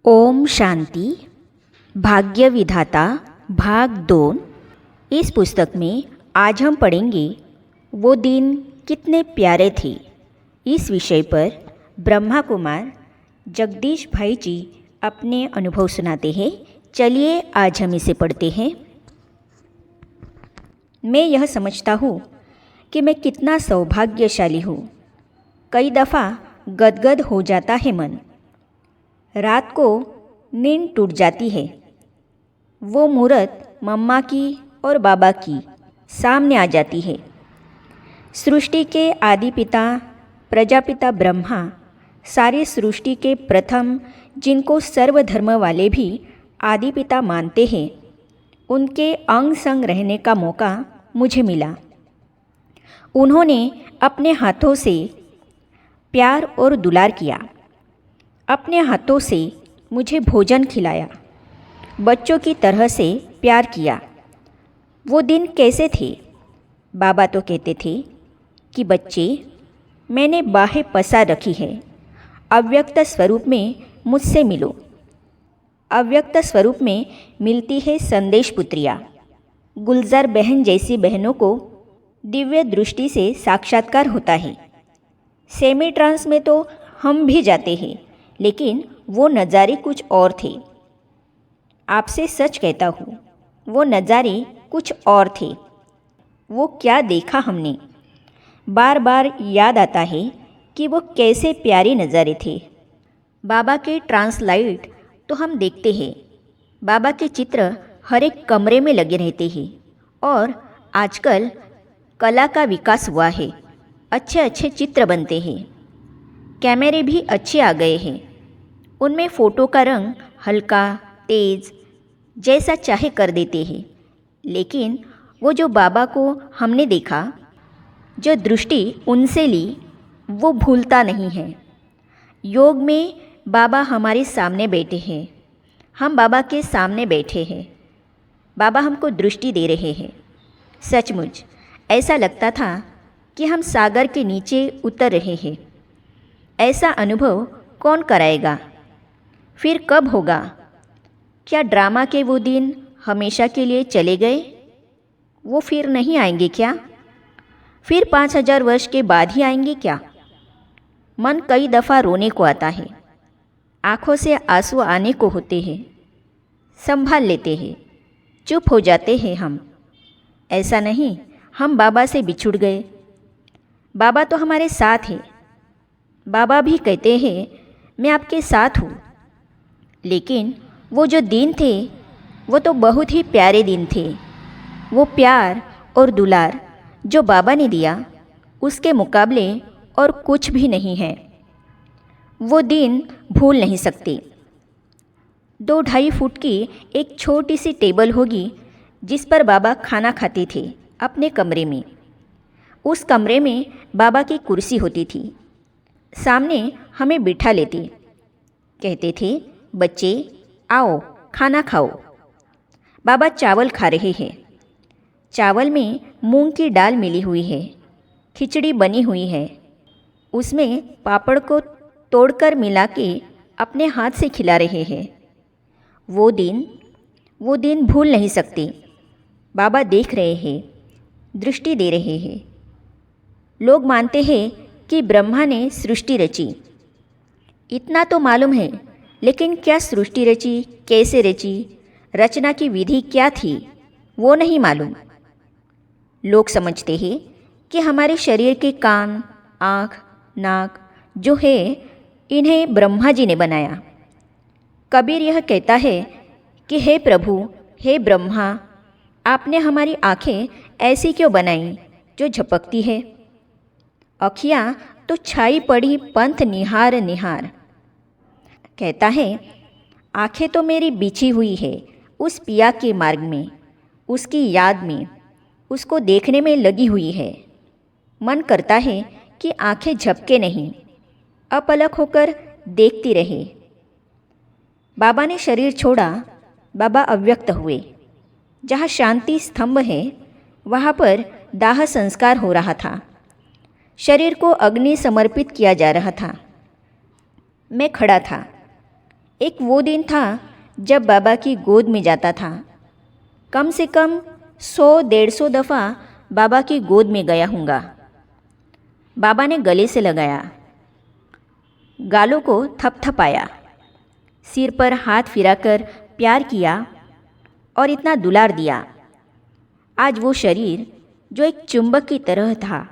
ओम शांति। भाग्य विधाता भाग 2। इस पुस्तक में आज हम पढ़ेंगे वो दिन कितने प्यारे थे। इस विषय पर ब्रह्मा कुमार जगदीश भाई जी अपने अनुभव सुनाते हैं। चलिए आज हम इसे पढ़ते हैं। मैं यह समझता हूँ कि मैं कितना सौभाग्यशाली हूँ। कई दफ़ा गदगद हो जाता है मन, रात को नींद टूट जाती है। वो मूरत मम्मा की और बाबा की सामने आ जाती है। सृष्टि के आदि पिता प्रजापिता ब्रह्मा, सारी सृष्टि के प्रथम, जिनको सर्वधर्म वाले भी आदि पिता मानते हैं, उनके अंग संग रहने का मौका मुझे मिला। उन्होंने अपने हाथों से प्यार और दुलार किया, अपने हाथों से मुझे भोजन खिलाया, बच्चों की तरह से प्यार किया। वो दिन कैसे थे? बाबा तो कहते थे कि बच्चे, मैंने बाहें पसार रखी है, अव्यक्त स्वरूप में मुझसे मिलो। अव्यक्त स्वरूप में मिलती है संदेश पुत्रियाँ। गुलजार बहन जैसी बहनों को दिव्य दृष्टि से साक्षात्कार होता है। सेमी ट्रांस में तो हम भी जाते हैं, लेकिन वो नज़ारे कुछ और थे। आपसे सच कहता हूँ, वो नज़ारे कुछ और थे। वो क्या देखा हमने, बार बार याद आता है कि वो कैसे प्यारे नज़ारे थे। बाबा के ट्रांसलाइट तो हम देखते हैं, बाबा के चित्र हर एक कमरे में लगे रहते हैं। और आजकल कला का विकास हुआ है, अच्छे अच्छे चित्र बनते हैं, कैमरे भी अच्छे आ गए हैं। उनमें फ़ोटो का रंग हल्का तेज जैसा चाहे कर देते हैं। लेकिन वो जो बाबा को हमने देखा, जो दृष्टि उनसे ली, वो भूलता नहीं है। योग में बाबा हमारे सामने बैठे हैं, हम बाबा के सामने बैठे हैं। बाबा हमको दृष्टि दे रहे हैं। सचमुच ऐसा लगता था कि हम सागर के नीचे उतर रहे हैं। ऐसा अनुभव कौन कराएगा? फिर कब होगा? क्या ड्रामा के वो दिन हमेशा के लिए चले गए? वो फिर नहीं आएंगे क्या? फिर 5000 वर्ष के बाद ही आएंगे क्या? मन कई दफ़ा रोने को आता है, आँखों से आंसू आने को होते हैं। संभाल लेते हैं, चुप हो जाते हैं हम। ऐसा नहीं हम बाबा से बिछुड़ गए। बाबा तो हमारे साथ हैं। बाबा भी कहते हैं मैं आपके साथ हूँ। लेकिन वो जो दिन थे, वो तो बहुत ही प्यारे दिन थे। वो प्यार और दुलार जो बाबा ने दिया, उसके मुकाबले और कुछ भी नहीं है। वो दिन भूल नहीं सकते। 2-2.5 फुट की एक छोटी सी टेबल होगी, जिस पर बाबा खाना खाते थे अपने कमरे में। उस कमरे में बाबा की कुर्सी होती थी। सामने हमें बिठा लेते, कहते थे बच्चे आओ खाना खाओ। बाबा चावल खा रहे हैं। चावल में मूंग की दाल मिली हुई है, खिचड़ी बनी हुई है। उसमें पापड़ को तोड़कर मिला के अपने हाथ से खिला रहे हैं। वो दिन भूल नहीं सकते। बाबा देख रहे हैं, दृष्टि दे रहे हैं। लोग मानते हैं कि ब्रह्मा ने सृष्टि रची। इतना तो मालूम है, लेकिन क्या सृष्टि रची, कैसे रची, रचना की विधि क्या थी, वो नहीं मालूम। लोग समझते हैं कि हमारे शरीर के कान, आँख, नाक जो है, इन्हें ब्रह्मा जी ने बनाया। कबीर यह कहता है कि हे प्रभु, हे ब्रह्मा, आपने हमारी आँखें ऐसी क्यों बनाई जो झपकती है? अखियाँ तो छाई पड़ी पंथ निहार निहार। कहता है आँखें तो मेरी बिछी हुई है उस पिया के मार्ग में, उसकी याद में, उसको देखने में लगी हुई है। मन करता है कि आँखें झपके नहीं, अपलक होकर देखती रहे। बाबा ने शरीर छोड़ा, बाबा अव्यक्त हुए। जहाँ शांति स्तंभ है, वहाँ पर दाह संस्कार हो रहा था। शरीर को अग्नि समर्पित किया जा रहा था। मैं खड़ा था। एक वो दिन था जब बाबा की गोद में जाता था। कम से कम 100-150 दफ़ा बाबा की गोद में गया हूँगा। बाबा ने गले से लगाया, गालों को थपथपाया, सिर पर हाथ फिराकर प्यार किया और इतना दुलार दिया। आज वो शरीर जो एक चुंबक की तरह था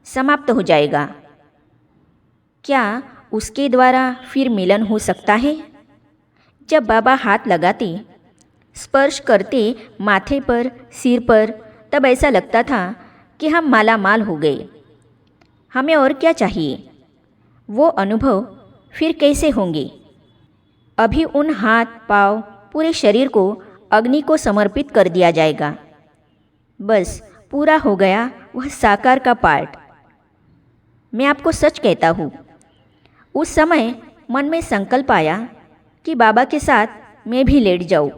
समाप्त हो जाएगा। क्या उसके द्वारा फिर मिलन हो सकता है? जब बाबा हाथ लगाते, स्पर्श करते माथे पर, सिर पर, तब ऐसा लगता था कि हम माला माल हो गए। हमें और क्या चाहिए? वो अनुभव फिर कैसे होंगे? अभी उन हाथ पाँव पूरे शरीर को अग्नि को समर्पित कर दिया जाएगा। बस पूरा हो गया वह साकार का पार्ट। मैं आपको सच कहता हूँ, उस समय मन में संकल्प आया कि बाबा के साथ मैं भी लेट जाऊँ।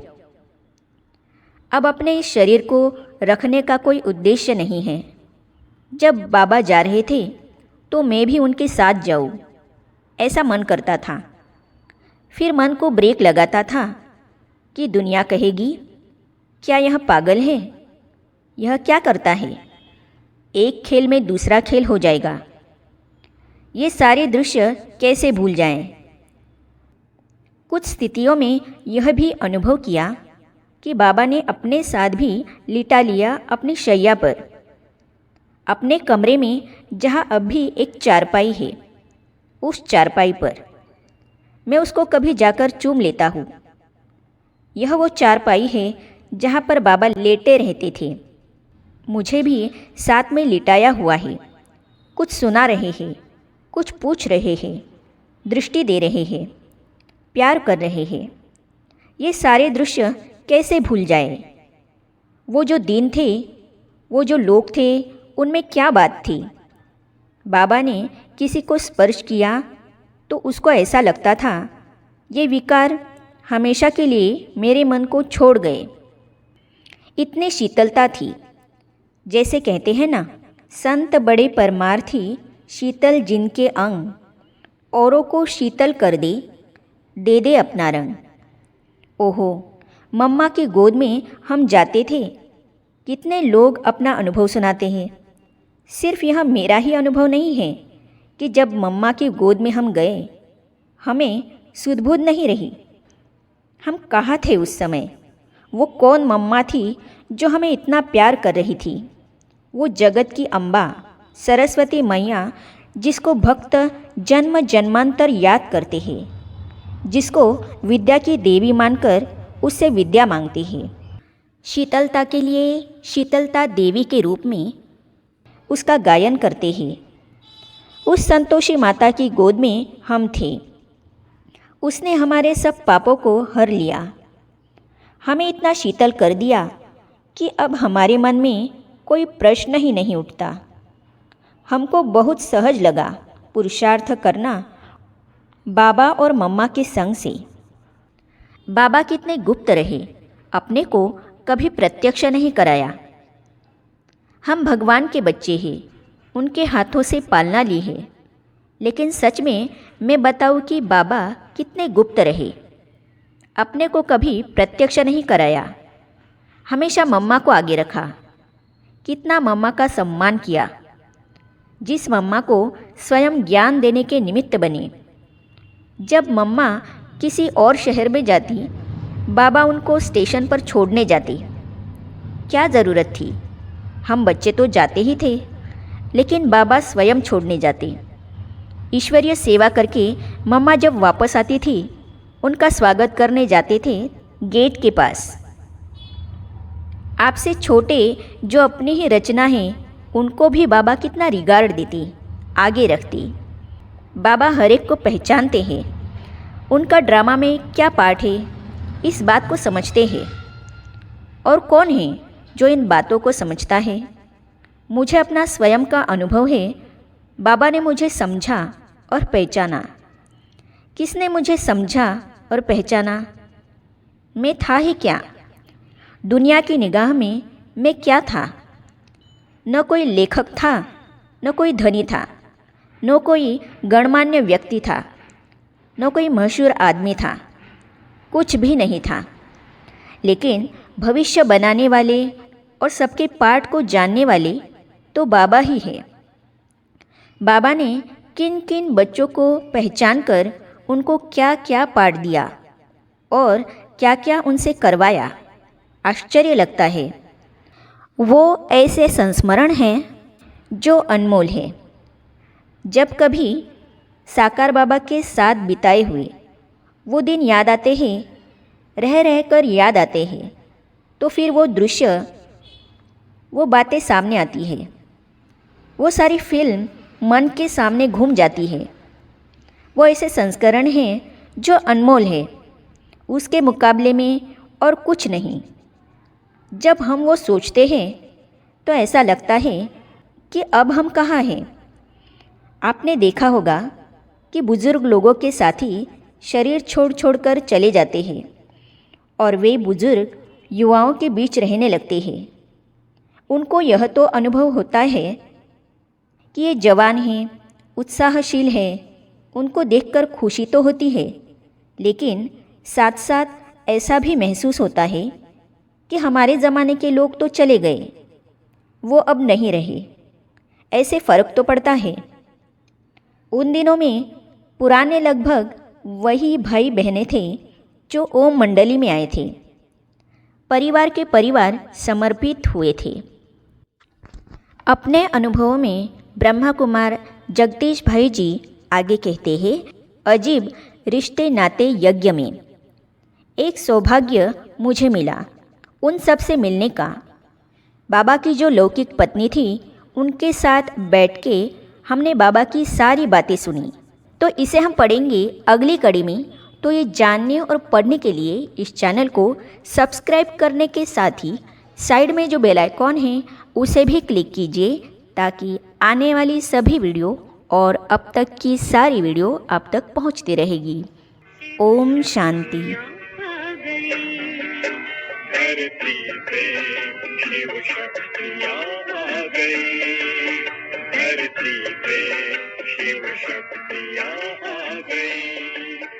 अब अपने इस शरीर को रखने का कोई उद्देश्य नहीं है। जब बाबा जा रहे थे तो मैं भी उनके साथ जाऊँ, ऐसा मन करता था। फिर मन को ब्रेक लगाता था कि दुनिया कहेगी, क्या यह पागल है? यह क्या करता है? एक खेल में दूसरा खेल हो जाएगा। ये सारे दृश्य कैसे भूल जाएं? कुछ स्थितियों में यह भी अनुभव किया कि बाबा ने अपने साथ भी लिटा लिया अपनी शैया पर, अपने कमरे में जहाँ अब भी एक चारपाई है। उस चारपाई पर मैं उसको कभी जाकर चूम लेता हूँ। यह वो चारपाई है जहाँ पर बाबा लेटे रहते थे। मुझे भी साथ में लिटाया हुआ है। कुछ सुना रहे हैं, कुछ पूछ रहे हैं, दृष्टि दे रहे हैं, प्यार कर रहे हैं। ये सारे दृश्य कैसे भूल जाए? वो जो दिन थे, वो जो लोग थे, उनमें क्या बात थी? बाबा ने किसी को स्पर्श किया तो उसको ऐसा लगता था ये विकार हमेशा के लिए मेरे मन को छोड़ गए। इतनी शीतलता थी, जैसे कहते हैं ना, संत बड़े परमार्थी, शीतल जिनके अंग, औरों को शीतल कर दे दे अपना रंग। ओहो, मम्मा की गोद में हम जाते थे। कितने लोग अपना अनुभव सुनाते हैं। सिर्फ यह मेरा ही अनुभव नहीं है कि जब मम्मा की गोद में हम गए, हमें सुध-बुध नहीं रही। हम कहाँ थे उस समय? वो कौन मम्मा थी जो हमें इतना प्यार कर रही थी? वो जगत की अम्बा, सरस्वती मैया, जिसको भक्त जन्म जन्मांतर याद करते हैं, जिसको विद्या की देवी मानकर उससे विद्या मांगते हैं। शीतलता के लिए शीतलता देवी के रूप में उसका गायन करते हैं। उस संतोषी माता की गोद में हम थे। उसने हमारे सब पापों को हर लिया, हमें इतना शीतल कर दिया कि अब हमारे मन में कोई प्रश्न ही नहीं उठता। हमको बहुत सहज लगा पुरुषार्थ करना बाबा और मम्मा के संग से। बाबा कितने गुप्त रहे, अपने को कभी प्रत्यक्ष नहीं कराया। हम भगवान के बच्चे हैं, उनके हाथों से पालना ली है। लेकिन सच में मैं बताऊँ कि बाबा कितने गुप्त रहे, अपने को कभी प्रत्यक्ष नहीं कराया। हमेशा मम्मा को आगे रखा। कितना मम्मा का सम्मान किया, जिस मम्मा को स्वयं ज्ञान देने के निमित्त बने। जब मम्मा किसी और शहर में जाती, बाबा उनको स्टेशन पर छोड़ने जाते। क्या ज़रूरत थी? हम बच्चे तो जाते ही थे, लेकिन बाबा स्वयं छोड़ने जाते। ईश्वरीय सेवा करके मम्मा जब वापस आती थी, उनका स्वागत करने जाते थे गेट के पास। आपसे छोटे जो अपनी ही रचना है, उनको भी बाबा कितना रिगार्ड देती, आगे रखती। बाबा हर एक को पहचानते हैं। उनका ड्रामा में क्या पार्ट है, इस बात को समझते हैं। और कौन है जो इन बातों को समझता है? मुझे अपना स्वयं का अनुभव है। बाबा ने मुझे समझा और पहचाना। किसने मुझे समझा और पहचाना? मैं था ही क्या? दुनिया की निगाह में मैं क्या था? न कोई लेखक था, न कोई धनी था, न कोई गणमान्य व्यक्ति था, न कोई मशहूर आदमी था। कुछ भी नहीं था, लेकिन भविष्य बनाने वाले और सबके पाठ को जानने वाले तो बाबा ही है। बाबा ने किन किन बच्चों को पहचान कर उनको क्या क्या पाठ दिया और क्या क्या उनसे करवाया, आश्चर्य लगता है। वो ऐसे संस्मरण हैं जो अनमोल है। जब कभी साकार बाबा के साथ बिताए हुए वो दिन याद आते हैं, रह रह कर याद आते हैं, तो फिर वो दृश्य, वो बातें सामने आती है। वो सारी फिल्म मन के सामने घूम जाती है। वो ऐसे संस्करण हैं जो अनमोल है, उसके मुकाबले में और कुछ नहीं। जब हम वो सोचते हैं तो ऐसा लगता है कि अब हम कहाँ हैं। आपने देखा होगा कि बुज़ुर्ग लोगों के साथी शरीर छोड़ छोड़ कर चले जाते हैं और वे बुज़ुर्ग युवाओं के बीच रहने लगते हैं। उनको यह तो अनुभव होता है कि ये जवान हैं, उत्साहशील हैं, उनको देखकर खुशी तो होती है, लेकिन साथ साथ ऐसा भी महसूस होता है कि हमारे ज़माने के लोग तो चले गए, वो अब नहीं रहे। ऐसे फ़र्क तो पड़ता है। उन दिनों में पुराने लगभग वही भाई बहनें थे जो ओम मंडली में आए थे। परिवार के परिवार समर्पित हुए थे। अपने अनुभवों में ब्रह्मा कुमार जगदीश भाई जी आगे कहते हैं, अजीब रिश्ते नाते यज्ञ में एक सौभाग्य मुझे मिला उन सब से मिलने का। बाबा की जो लौकिक पत्नी थी, उनके साथ बैठ के हमने बाबा की सारी बातें सुनी। तो इसे हम पढ़ेंगे अगली कड़ी में। तो ये जानने और पढ़ने के लिए इस चैनल को सब्सक्राइब करने के साथ ही साइड में जो बेल आइकॉन है उसे भी क्लिक कीजिए, ताकि आने वाली सभी वीडियो और अब तक की सारी वीडियो आप तक पहुंचती रहेगी। ओम शांति। धरती पे शिव शक्तियाँ आ गई, धरती पे शिव शक्तियाँ आ गई।